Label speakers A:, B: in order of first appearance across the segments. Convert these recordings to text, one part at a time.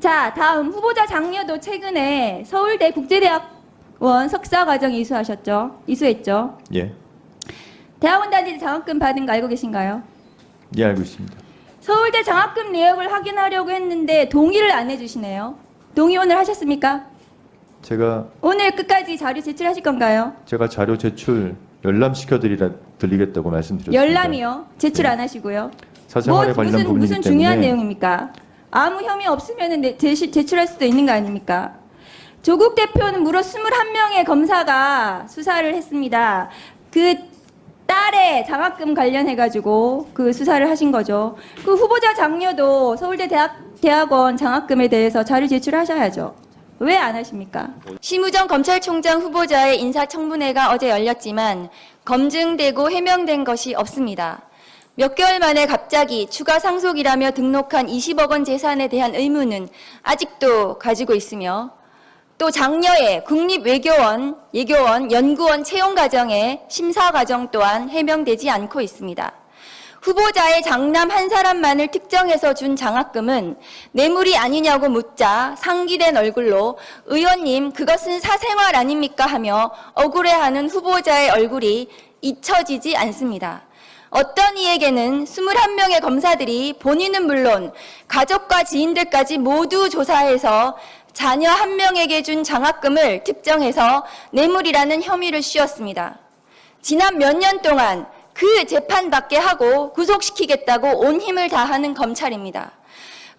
A: 자, 다음 후보자 장녀도 최근에 서울대 국제대학원 석사과정 이수했죠.
B: 예.
A: 대학원 다닐 때 장학금 받은 거 알고 계신가요?
B: 예, 알고 있습니다.
A: 서울대 장학금 내역을 확인하려고 했는데 동의를 안 해주시네요. 동의 오늘 하셨습니까? 오늘 끝까지 자료 제출하실 건가요?
B: 제가 자료 제출 열람시켜 드리겠다고 말씀드렸습니다.
A: 열람이요? 제출 안 하시고요.
B: 사생활에 관련 부분이기
A: 무슨
B: 때문에
A: 중요한 내용입니까? 아무 혐의 없으면 제출할 수도 있는 거 아닙니까? 조국 대표는 무려 21명의 검사가 수사를 했습니다. 그 딸의 장학금 관련해가지고 그 수사를 하신 거죠. 그 후보자 장녀도 서울대 대학원 장학금에 대해서 자료 제출하셔야죠. 왜 안 하십니까? 심우정 검찰총장 후보자의 인사청문회가 어제 열렸지만 검증되고 해명된 것이 없습니다. 몇 개월 만에 갑자기 추가 상속이라며 등록한 20억 원 재산에 대한 의문은 아직도 가지고 있으며 또 장녀의 국립외교원, 예교원, 연구원 채용 과정의 심사 과정 또한 해명되지 않고 있습니다. 후보자의 장남 한 사람만을 특정해서 준 장학금은 뇌물이 아니냐고 묻자 상기된 얼굴로 의원님 그것은 사생활 아닙니까 하며 억울해하는 후보자의 얼굴이 잊혀지지 않습니다. 어떤 이에게는 21명의 검사들이 본인은 물론 가족과 지인들까지 모두 조사해서 자녀 한 명에게 준 장학금을 특정해서 뇌물이라는 혐의를 씌웠습니다. 지난 몇 년 동안 그 재판받게 하고 구속시키겠다고 온 힘을 다하는 검찰입니다.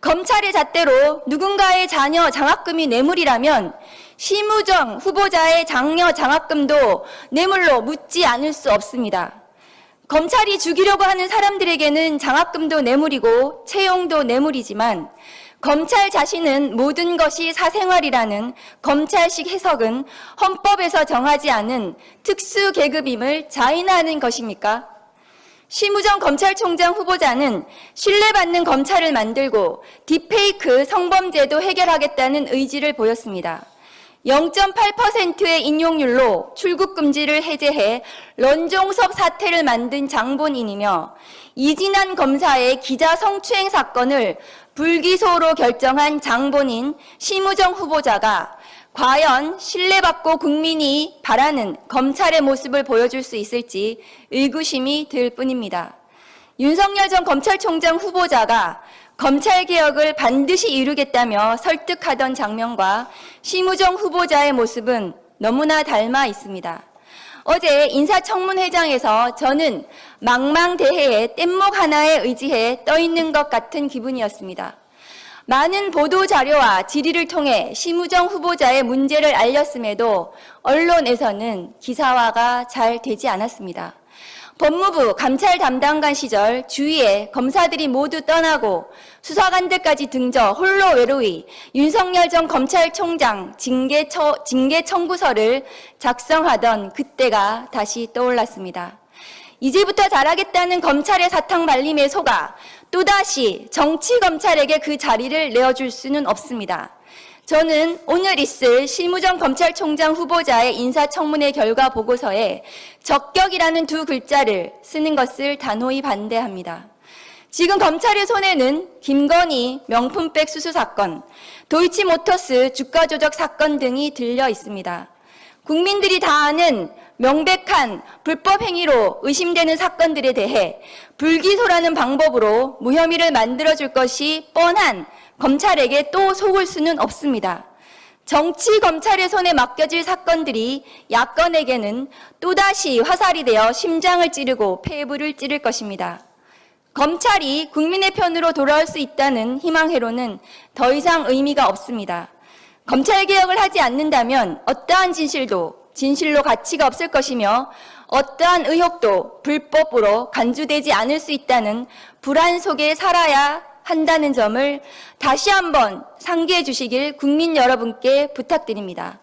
A: 검찰의 잣대로 누군가의 자녀 장학금이 뇌물이라면 심우정 후보자의 장녀 장학금도 뇌물로 묻지 않을 수 없습니다. 검찰이 죽이려고 하는 사람들에게는 장학금도 뇌물이고 채용도 뇌물이지만 검찰 자신은 모든 것이 사생활이라는 검찰식 해석은 헌법에서 정하지 않은 특수계급임을 자인하는 것입니까? 심우정 검찰총장 후보자는 신뢰받는 검찰을 만들고 딥페이크 성범죄도 해결하겠다는 의지를 보였습니다. 0.8%의 인용률로 출국 금지를 해제해 런종섭 사태를 만든 장본인이며 이진한 검사의 기자 성추행 사건을 불기소로 결정한 장본인 심우정 후보자가 과연 신뢰받고 국민이 바라는 검찰의 모습을 보여줄 수 있을지 의구심이 들 뿐입니다. 윤석열 전 검찰총장 후보자가 검찰개혁을 반드시 이루겠다며 설득하던 장면과 심우정 후보자의 모습은 너무나 닮아 있습니다. 어제 인사청문회장에서 저는 망망대해의 뗏목 하나에 의지해 떠있는 것 같은 기분이었습니다. 많은 보도자료와 질의를 통해 심우정 후보자의 문제를 알렸음에도 언론에서는 기사화가 잘 되지 않았습니다. 법무부 감찰 담당관 시절 주위에 검사들이 모두 떠나고 수사관들까지 등져 홀로 외로이 윤석열 전 검찰총장 징계 청구서를 작성하던 그때가 다시 떠올랐습니다. 이제부터 잘하겠다는 검찰의 사탕 발림에 속아 또다시 정치검찰에게 그 자리를 내어줄 수는 없습니다. 저는 오늘 있을 심우정 검찰총장 후보자의 인사청문회 결과 보고서에 적격이라는 두 글자를 쓰는 것을 단호히 반대합니다. 지금 검찰의 손에는 김건희 명품백 수수 사건, 도이치모터스 주가 조작 사건 등이 들려 있습니다. 국민들이 다 아는 명백한 불법 행위로 의심되는 사건들에 대해 불기소라는 방법으로 무혐의를 만들어줄 것이 뻔한 검찰에게 또 속을 수는 없습니다. 정치 검찰의 손에 맡겨질 사건들이 야권에게는 또다시 화살이 되어 심장을 찌르고 폐부를 찌를 것입니다. 검찰이 국민의 편으로 돌아올 수 있다는 희망회로는 더 이상 의미가 없습니다. 검찰개혁을 하지 않는다면 어떠한 진실로 가치가 없을 것이며 어떠한 의혹도 불법으로 간주되지 않을 수 있다는 불안 속에 살아야 한다는 점을 다시 한번 상기해 주시길 국민 여러분께 부탁드립니다.